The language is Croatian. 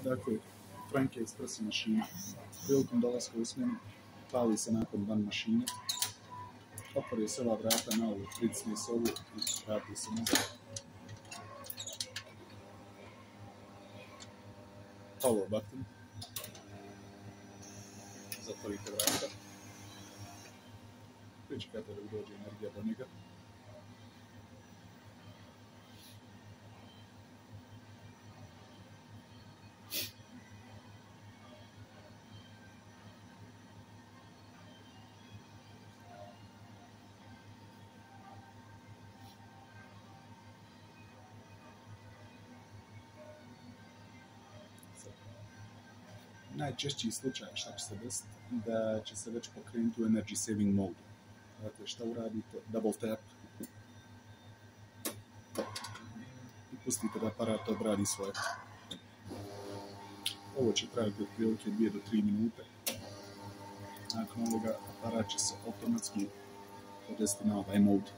Dakle, Franke espresso mašina. Prilikom dolaska u smjenu pali se nakon van mašine. Otvori se ova vrata na ovu, pricne se ovu i vrati se nazad. Power button. Zatvorite vrata. Pričekajte da dođe energija do njega. Najčešći slučaj šta će se desiti, da će se već pokrenuti u energy saving mode. Dakle, šta uradite? Double tap i pustite da aparat odradi svoje. Ovo će trajati otprilike 2 do 3 minute. Nakon ovoga aparat će se automatski podvesti na ovaj mode.